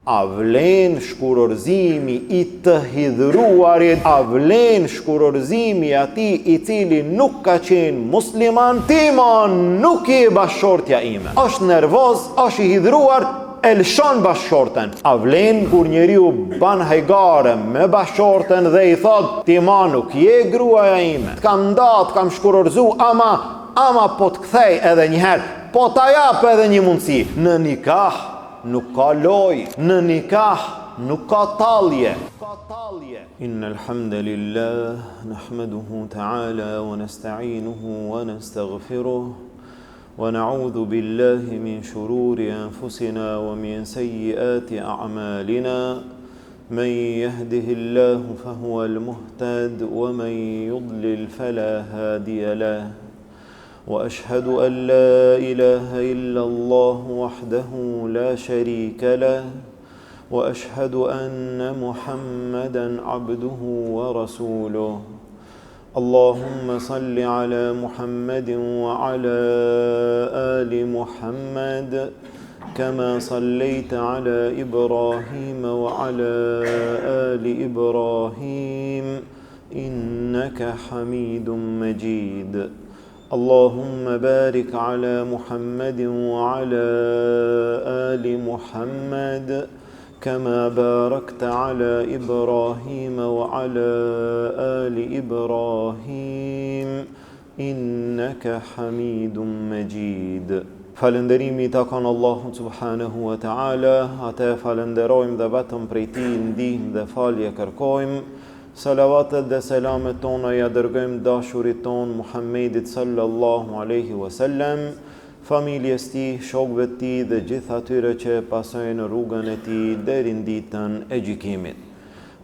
A vlen shkurorzimi I të hidhruarit, a vlen shkurorzimi atij I cili nuk ka qenë musliman, timon nuk I bashkëshortja ime. Është nervoz, është I hidhruar, e lëshon bashkëshorten. A vlen kur njeriu ban hajgare me bashkëshorten dhe I thot, ti ma nuk je gruaja ime, t'kam nda, t'kam shkurorzu, ama po t'kthej edhe njëherë, po t'a jap edhe një mundësi. Në nikah nuk ka loj, në nikah nuk ka talje. Innal hamdalillah nahmaduhu ta'ala wa nasta'inuhu wa nastaghfiruh wa na'udhu billahi min shururi anfusina wa min sayyiati a'malina. من يهده الله فهو المهتد ومن يضلل فلا هادي له وأشهد أن لا إله إلا الله وحده لا شريك له وأشهد أن محمدا عبده ورسوله اللهم صل على محمد وعلى آل محمد كما صليت على إبراهيم وعلى آل إبراهيم إنك حميد مجيد اللهم بارك على محمد وعلى آل محمد كما باركت على إبراهيم وعلى آل إبراهيم إنك حميد مجيد. Falënderimi I takon Allahut subhanahu wa ta'ala, atë falenderojmë dhe vetëm prej Tij ndihmë dhe falje kërkojmë. Salavatet dhe selamet tona ja dërgojmë dashurit ton Muhammedit sallallahu alaihi wasallam, familjes tij, shokëve të tij dhe gjithë atyre që pasojnë rrugën e tij deri në ditën e gjykimit.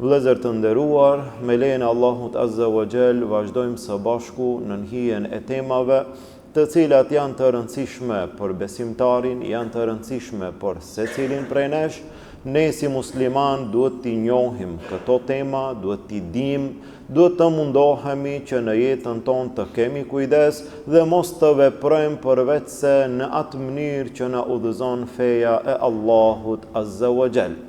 Vëllezër të nderuar, me lejen e Allahut azza wa jall vazhdojmë së bashku në hijen e temave të cilat janë të rëndësishme për besimtarin, janë të rëndësishme për secilin prej nesh. Ne si musliman duhet t'i njohim këto tema, duhet t'i dim, duhet të mundohemi që në jetën tonë të kemi kujdes dhe mos të veprojmë përveç se në atë mënyrë që na udhëzon feja e Allahut azza wa jall.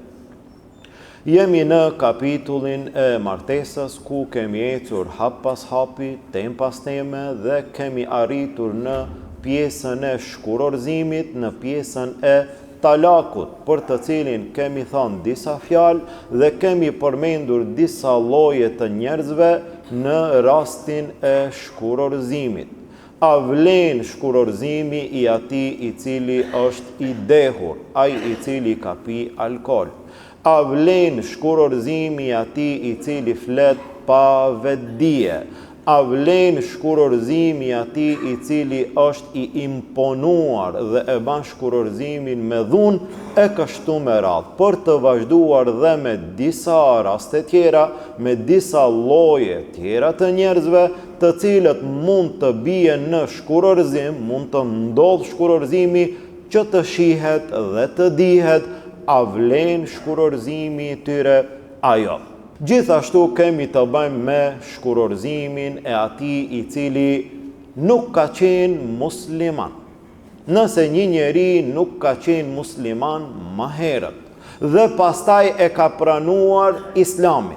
Jemi në kapitullin e martesës ku kemi ecur hap pas hapi, tem pas teme dhe kemi arritur në pjesën e shkurorzimit, në pjesën e talakut, për të cilin kemi thënë disa fjalë dhe kemi përmendur disa lloje të njerëzve në rastin e shkurorzimit. A vlen shkurorzimi I atij I cili është I dehur, ai I cili ka pi alkool? A vlen shkurorzimi I atij I cili flet pa vetdije? A vlen shkurorzimi I atij I cili është I imponuar dhe e ban shkurorzimin me dhunë e kështu me radhë, për të vazhduar dhe me disa raste tjera, me disa lloje tjera të njerëzve, të cilët mund të bien në shkurorzim, mund të ndodh shkurorzimi që të shihet dhe të dihet, a vlen shkurorzimi tyre ajo. Gjithashtu kemi të bëjmë me shkurorzimin e atij I cili nuk ka qenë musliman. Nëse një njeri nuk ka qenë musliman më herët dhe pastaj e ka pranuar Islamin,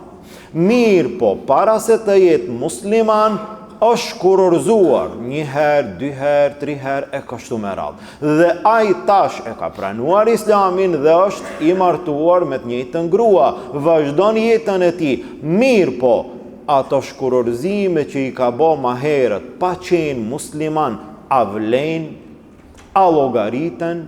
mirë po para se të jetë musliman, është shkurorzuar një herë, dy herë, tri herë e kështu me radhë. Dhe ai tash e ka pranuar Islamin dhe është I martuar me të njëjtën grua, vazhdon jetën e tij. Mirë po, ato shkurorzime që I ka bë më herët pa qenë musliman, a vlen, a llogariten?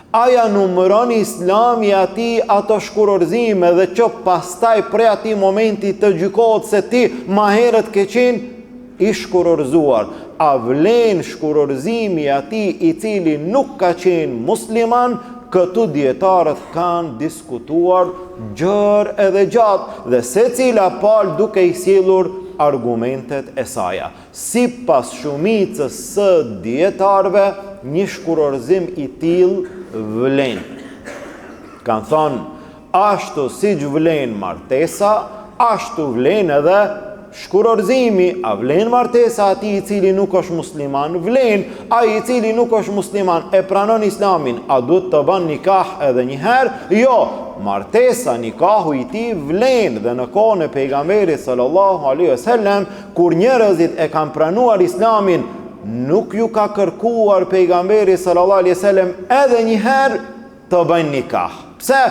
A ja numëron Islami atij ato shkurorzime dhe që pastaj prej atij momenti të gjykohet se ti më herët ke qenë I shkurorzuar? A vlen shkurorzimi atij I cili nuk ka qenë musliman? Këtu dietarët kanë diskutuar gjërë edhe gjatë dhe secila palë duke I sjellur argumentet e saj. Sipas shumicës së dietarëve, një shkurorzim I tillë vlen. Kanë thonë, ashtu siç vlen martesa, ashtu vlen edhe shkurorzimi. A vlen martesa atij I cili nuk është musliman? Vlen. Ai I cili nuk është musliman e pranon Islamin, a duhet të bën nikah edhe një herë? Jo, martesa, nikahu i tij vlen, dhe në kohën e pejgamberit sallallahu alaihi wasallam, kur njerëzit e kanë pranuar islamin, nuk ju ka kërkuar pejgamberi sallallahu alaihi wasallam edhe një herë të bëjnë nikah. Pse?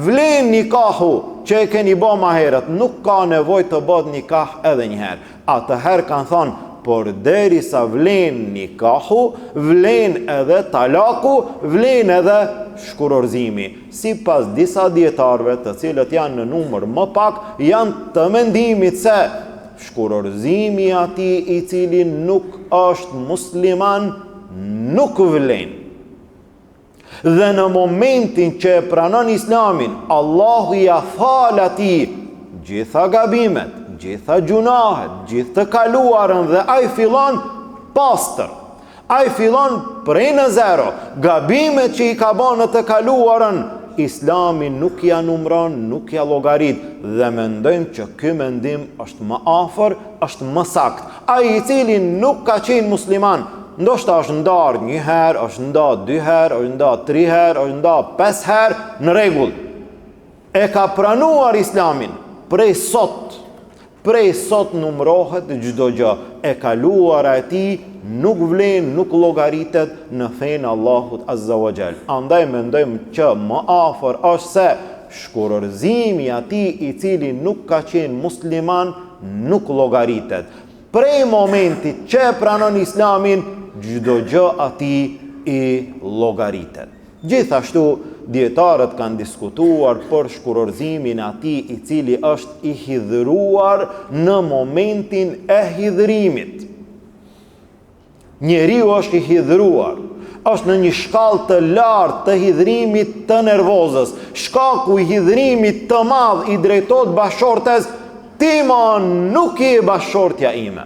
Vlen nikahu që e keni bë më herët, nuk ka nevojë të bëhet nikah edhe një herë. Atëherë kanë thonë, por derisa vlen nikahu, vlen edhe talaku, vlen edhe shkurorzimi. Sipas disa dietarëve, të cilët janë në numër më pak, janë të mendimit se shkurorzimi atij i cili nuk është musliman nuk vlen. Dhe në momentin që e pranon islamin, Allahu ja fal atij gjitha gabimet, gjitha gjunahet, gjithë të kaluarën, dhe ai fillon pastër. Ai fillon prej në zero. Gabimet që i ka bën në të kaluarën, Islami nuk ja numron, nuk ja llogarit, dhe mendojmë që ky mendim është më afër, është më sakt. Ai i cili nuk ka qenë musliman, ndoshta është ndarë një herë, është ndarë 2 herë, është ndarë 3 herë, është ndarë 5 herë, në rregull. E ka pranuar islamin, prej sot numrohet çdo gjë. E kaluara e tij nuk vlen, nuk llogaritet në fenë Allahut Azza wa Jall. Andaj mendojmë që më afër është se shkurorzimi atij i cili nuk ka qenë musliman nuk llogaritet. Prej momentit që e pranon islamin, çdo gjë atij i llogaritet. Gjithashtu, dietarët kanë diskutuar për shkurorzimin atij i cili është i hidhëruar në momentin e hidhërimit. Njeriu është i hidhëruar, është në një shkallë të lartë të hidhërimit të nervozës. Shkaku i hidhërimit të madh i drejtohet bashortes, ti ma nuk je bashortja ime.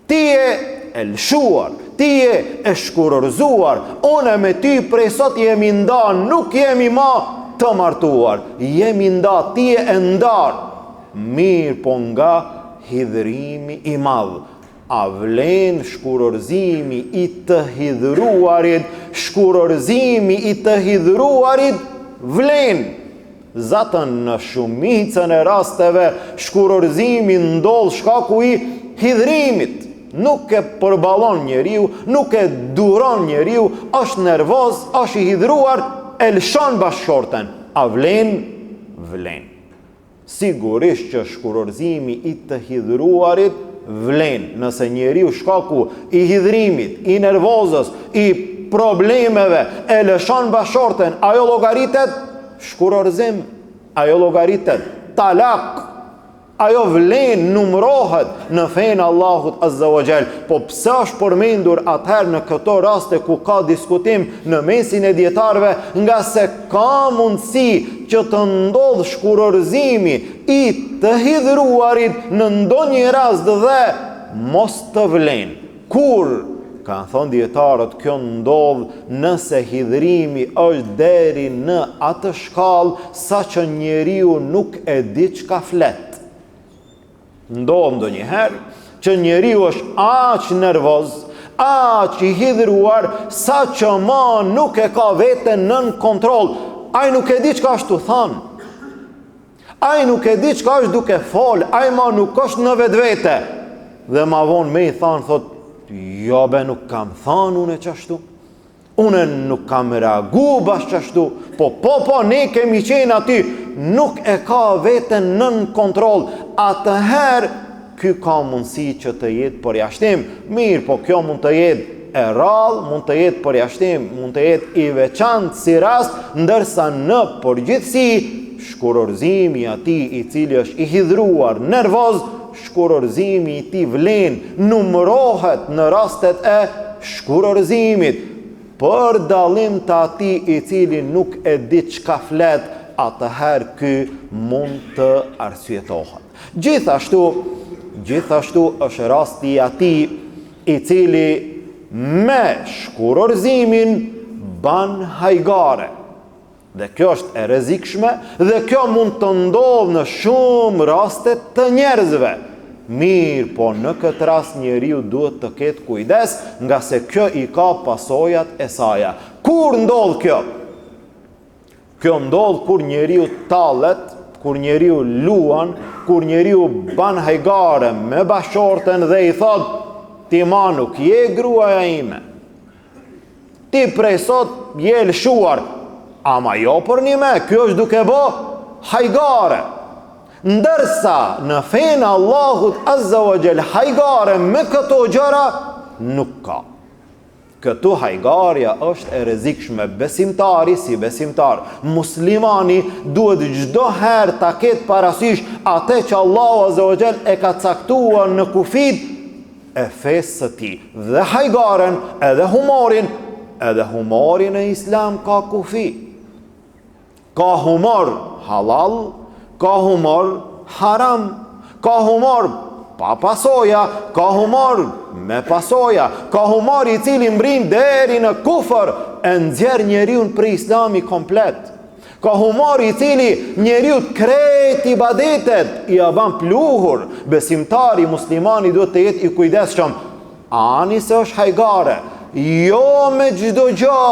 Ti je e lëshuar, ti je e shkurorzuar, une me ty prej sot jemi nda, nuk jemi ma të martuar, jemi nda, ti je e ndar. Mirë po nga hidhërimi i madh. A vlen shkurorzimi i të hidhëruarit? Shkurorzimi i të hidhëruarit vlen. Zatën në shumicën e rasteve shkurorzimi ndodh shkaku i hidhërimit. Nuk e përballon njeriu, nuk e duron njeriu, është nervoz, është i hidhëruar, e lëshon bashkëshorten. A vlen? Vlen. Sigurisht që shkurorzimi i të hidhëruarit vlen. Nëse njeriu shkaku i hidhërimit, i nervozës, i problemeve e lëshon bashkëshorten, ajo llogaritet shkurorzim, ajo llogaritet talak. Ajo vlen, numrohet në fenë Allahut Azza wa Jall. Po pse është përmendur atëherë në këto raste ku ka diskutim në mesin e dietarëve, nga se ka mundësi që të ndodh shkurorzimi i të hidhëruarit në ndonjë rast dhe mos të vlen. Kur, kanë thonë dietarët, kjo ndodh nëse hidhërimi është deri në atë shkallë sa që njeriu nuk e di çka flet. Ndodh ndonjëherë që njeriu është aq nervoz, aq i hidhëruar, sa që ma nuk e ka veten nën kontroll. Ai nuk e di çka është tu thon. Ai nuk e di çka është duke fol, ai ma nuk është në vetvete. Dhe ma vonë me i than, thot, jo be nuk kam than unë çashtu. Unë nuk kam reagu bashkë qashtu, po, ne kemi qenë aty, nuk e ka veten nën kontroll. Atëherë, ky ka mundësi që të jetë përjashtim. Mirë, po kjo mund të jetë e rrallë, mund të jetë përjashtim, mund të jetë i veçantë si rast, ndërsa në përgjithësi, shkurorzimi atij i cili është i hidhëruar, nervoz, shkurorzimi i tij vlen, numërohet në rastet e shkurorzimit. Për dallim të atij i cili nuk e di çka flet, atëherë ky mund të arsyetohet. Gjithashtu është rasti i atij i cili me shkurorzimin ban hajgare. Dhe kjo është e rrezikshme dhe kjo mund të ndodhë në shumë raste të njerëzve. Mirë, po në këtë rast njeriu duhet të ketë kujdes, nga se kjo i ka pasojat e saja. Kur ndodh kjo? Kjo ndodh kur njeriu tallet, kur njeriu luan, kur njeriu ban hajgare me bashorten dhe i thot, ti ma nuk je gruaja ime. Ti prej sot je lëshuar, ama jo për një me, kjo është duke bo hajgare. Ndërsa në fenë Allahut Azza wa Jall hajgare me këto gjëra nuk ka. Këtu hajgarja është e rrezikshme. Besimtari si besimtar, muslimani duhet çdo herë ta ketë parasysh atë që Allahu Azza wa Jall e ka caktuar në kufit e fesë së tij. Dhe hajgaren, edhe humorin e Islam ka kufi. Ka humor halal, ka humor haram, ka humor pa pasoja, ka humor me pasoja, ka humor i cili mbrin deri në kufër, e nxjerr njeriu për Islami komplet. Ka humor i cili njeriu krejt ibadetet i ban pluhur. Besimtari muslimani duhet të jetë i kujdesshëm. Ani se është hajgare, jo me çdo gjë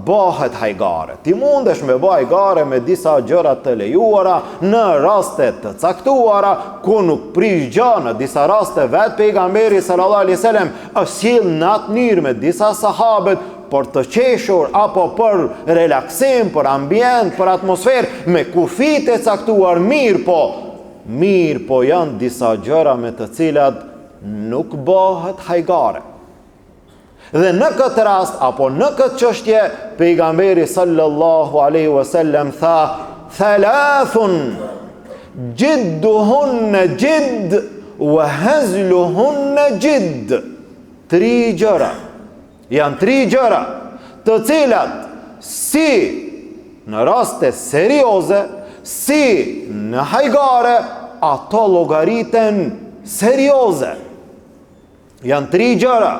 bëhet hajgare. Ti mundesh me bë hajgare me disa gjëra të lejuara në raste të caktuara ku nuk prish gjë. Në disa raste vetë pejgamberi sallallahu alaihi wasallam është sjell në atë mënyrë me disa sahabët për të qeshur apo për relaksim, për ambient, për atmosferë, me kufit e caktuar. Mirë po janë disa gjëra me të cilat nuk bëhet hajgare. Dhe në këtë rast, apo në këtë çështje, pejgamberi sallallahu alaihi wasallam tha, thalathun jidduhunna jidd wa hazluhunna jidd. Janë tri gjëra të cilat si në raste serioze, si në hajgare, ato llogariten serioze. Janë tri gjëra.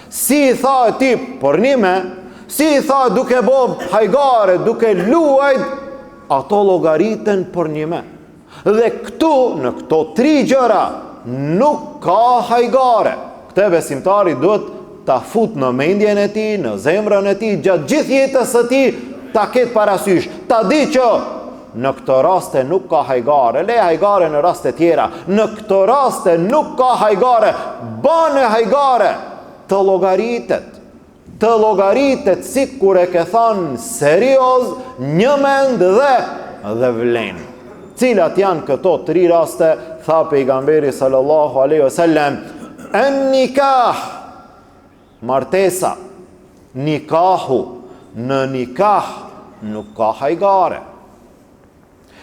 Si i tha ti për një me, si i tha duke bo hajgare, duke luajt, ato llogariten për një me. Dhe këtu, në këto tri gjëra, nuk ka hajgare. Këtë besimtari duhet ta fut në mendjen e tij, në zemrën e tij, gjatë gjithë jetës së tij, ta ketë parasysh, ta di që në këto raste nuk ka hajgare, le hajgare në raste tjera, në këto raste nuk ka hajgare, bane hajgare, të logaritet si kur e ke thanë serioz, një mend dhe vlen. Cilat janë këto tri raste, tha pejgamberi sallallahu alaihi wasallam, en nikah, martesa, nikahu, në nikah nuk ka hajgare,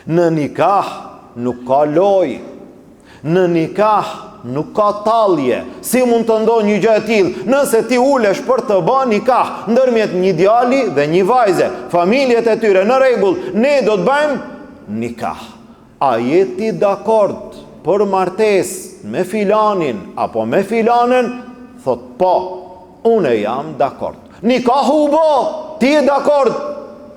në nikah nuk ka loj, në nikah nuk ka talje. Si mund të ndodhë një gjë e tillë? Nëse ti ulesh për të bërë nikah ndërmjet një djali dhe një vajze, familjet e tyre në rregull, ne do të bëjmë nikah. A je ti dakord për martesë me filanin apo me filanën? Thot po, unë jam dakord. Nikahu u bë, ti je dakord?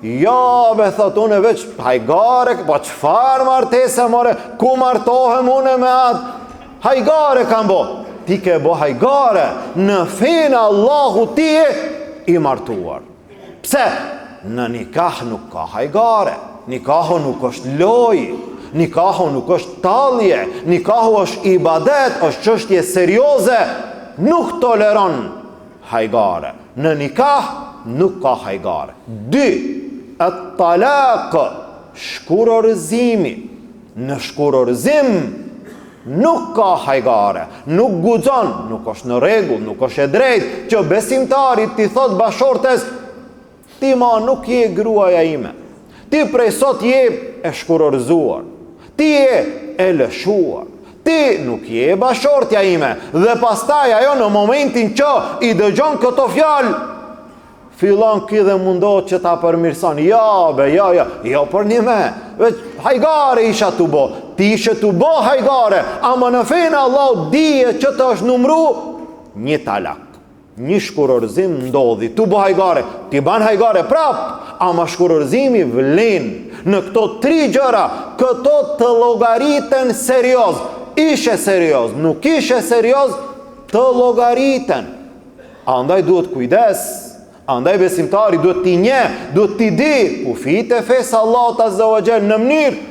Ja, thot unë veç hajgare, po çfarë martese more? Ku martohem unë me atë? Hajgare kam bo. Ti ke bo hajgare. Në fenë Allahu ti je i martuar. Pse? Në nikah nuk ka hajgare. Nikahu nuk është loj. Nikahu nuk është talje. Nikahu është ibadet, është çështje serioze. Nuk toleron hajgare. Në nikah nuk ka hajgare. 2. At-talaq, shkurorëzimi. Në shkurorëzim nuk ka hajgare, nuk guxon, nuk është në rregull, nuk është e drejtë që besimtarit ti thot bashortes, ti ma nuk je gruaja ime. Ti prej sot je e shkurorëzuar. Ti je e lëshuar. Ti nuk je bashortja ime. Dhe pastaj ajo në momentin që i dëgjon këto fjalë, fillon ky dhe mundohet që ta përmirëson. Jo për një me. Hajgare isha të bo. Ti ishe të bo hajgare, ama në fenë Allah dije që të është numru një talak. Një shkurorëzim ndodhi. Tu bo hajgare, ti ban hajgare prap, ama shkurorëzimi vlen. Në këto tri gjëra, këto të llogariten serioz. Ishe serioz, nuk ishe serioz, të llogariten. Andaj duhet kujdes, Andaj besimtari duhet t'i njeh, duhet t'i di kufijtë e fesë Allahut Azza wa Jall në mënyrë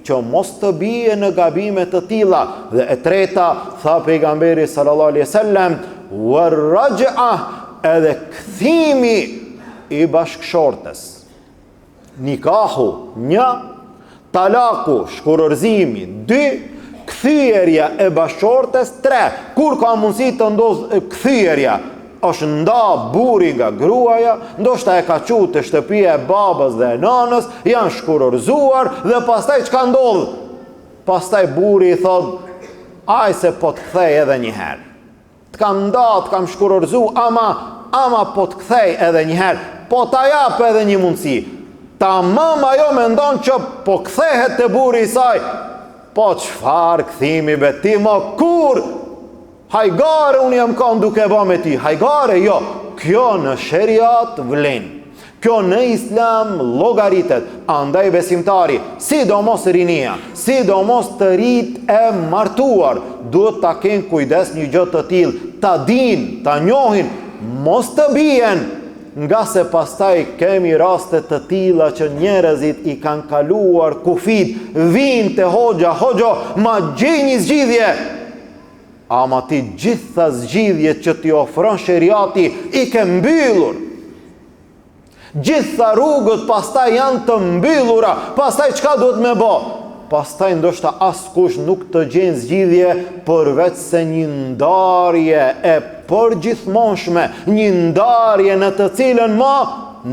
që mos të bie në gabime të tilla. Dhe e treta, tha pejgamberi sallallahu alaihi wasallam, war-raj'a, edhe kthimi i bashkëshortes. Nikahu 1, talaku, shkurorëzimi 2, kthyerja e bashkëshortes 3. Kur ka mundësi të ndodh kthyerja, është nda buri nga gruaja, ndoshta e ka qu të shtëpia e babës dhe e nanës, janë shkurorëzuar dhe pastaj çka ndodh? Pastaj buri i thot, aj se po të kthej edhe një herë. Të kam nda, të kam shkurorëzu, ama po të kthej edhe një herë, po ta jap edhe një mundësi. Ta mama jo me ndonë që po kthehet të buri i saj, po çfarë kthimi be ti mo kur? Hajgare unë jam kanë duke ba me ti. Hajgare jo. Kjo në sheriat vlen. Kjo në islam logaritet. Andaj besimtari, sidomos rinia, sidomos të rit e martuar, duhet ta kenë kujdes një gjë të tillë, ta din, ta njohin, mos të bien, nga se pastaj kemi raste të tilla që njerëzit i kanë kaluar kufit, vinë te hoxha, ma gjej një zgjidhje. Ama ti gjitha zgjidhjet që ti ofron sheriati i ke mbyllur. Gjitha rrugët pastaj janë të mbyllura. Pastaj çka duhet me bë? Pastaj ndoshta askush nuk të gjen zgjidhje përveç se një ndarje e përgjithmonshme, një ndarje në të cilën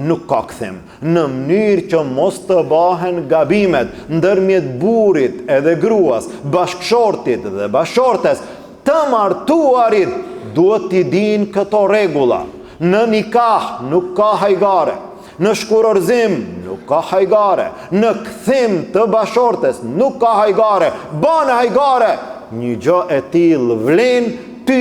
nuk ka kthim, në mënyrë që mos të bahen gabimet ndërmjet burrit edhe gruas, bashkëshortit dhe bashkëshortes. Të martuarit duhet t'i din këto regula. Në nikah nuk ka hajgare, në shkurorëzim nuk ka hajgare, në kthim të bashkëshortes nuk ka hajgare, bane hajgare. Një gjë e tillë vlen, ty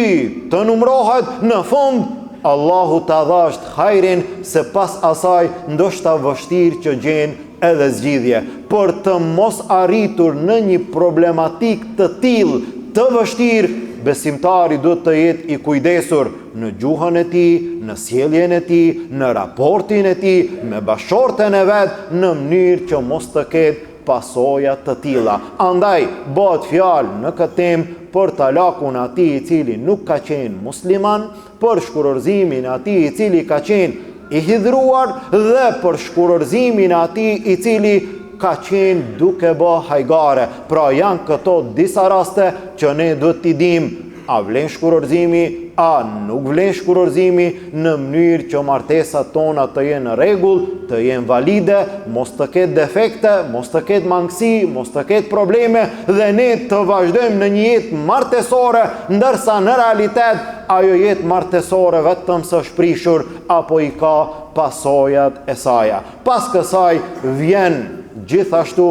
të numrohet në fund, Allahu ta dhasht hajrin, se pas asaj ndoshta vështirë që gjen edhe zgjidhje. Për të mos arritur në një problematik të tillë të vështirë, besimtari duhet të jetë i kujdesur në gjuhën e tij, në sjelljen e tij, në raportin e tij me bashkëshorten e vet, në mënyrë që mos të ketë pasoja të tilla. Andaj bëhet fjalë në këtë temë për talakun atij i cili nuk ka qenë musliman, për shkurorëzimin atij i cili ka qenë i hidhruar dhe për shkurorëzimin atij i cili ka qenë duke bë hajgare. Pra janë këto disa raste që ne duhet t'i dim, a vlen shkurorëzimi, a nuk vlen shkurorëzimi, në mënyrë që martesat tona të jenë në rregull, të jenë valide, mos të ketë defekte, mos të ketë mangësi, mos të ketë probleme dhe ne të vazhdojmë në një jetë martesore, ndërsa në realitet ajo jetë martesore vetëm së shprishur apo i ka pasojat e saja. Pas kësaj vjen gjithashtu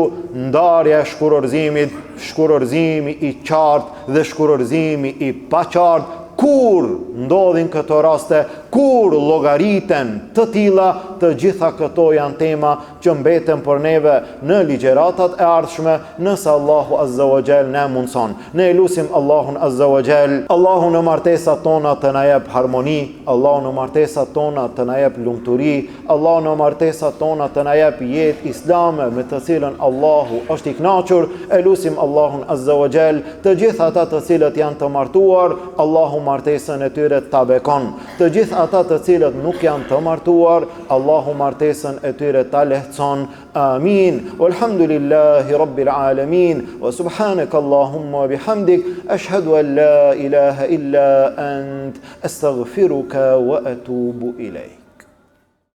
ndarja e shkurorëzimit, shkurorëzimi i qartë dhe shkurorëzimi i paqartë. Kur ndodhin këto raste, kur llogariten të tilla, të gjitha këto janë tema që mbeten për neve në ligjeratat e ardhshme, nëse Allahu Azza wa Jall na mundson. Ne lutim Allahun Azza wa Jall, Allahu në martesat tona të na jep harmoni, Allahu në martesat tona të na jep lumturi, Allahu në martesat tona të na jep jetë islame me të cilën Allahu është i kënaqur. E lutim Allahun Azza wa Jall, të gjithë ata të cilët janë të martuar, Allahu martesën e tyre ta bekon. Të gjithë ata të cilët nuk janë të martuar, Allahu martesën e tyre ta lehtëson. Amin. Walhamdulillahi rabbil alamin. Wa subhanaka Allahumma wa bihamdik, ashhadu an la ilaha illa ant, astaghfiruka wa atubu ilayk.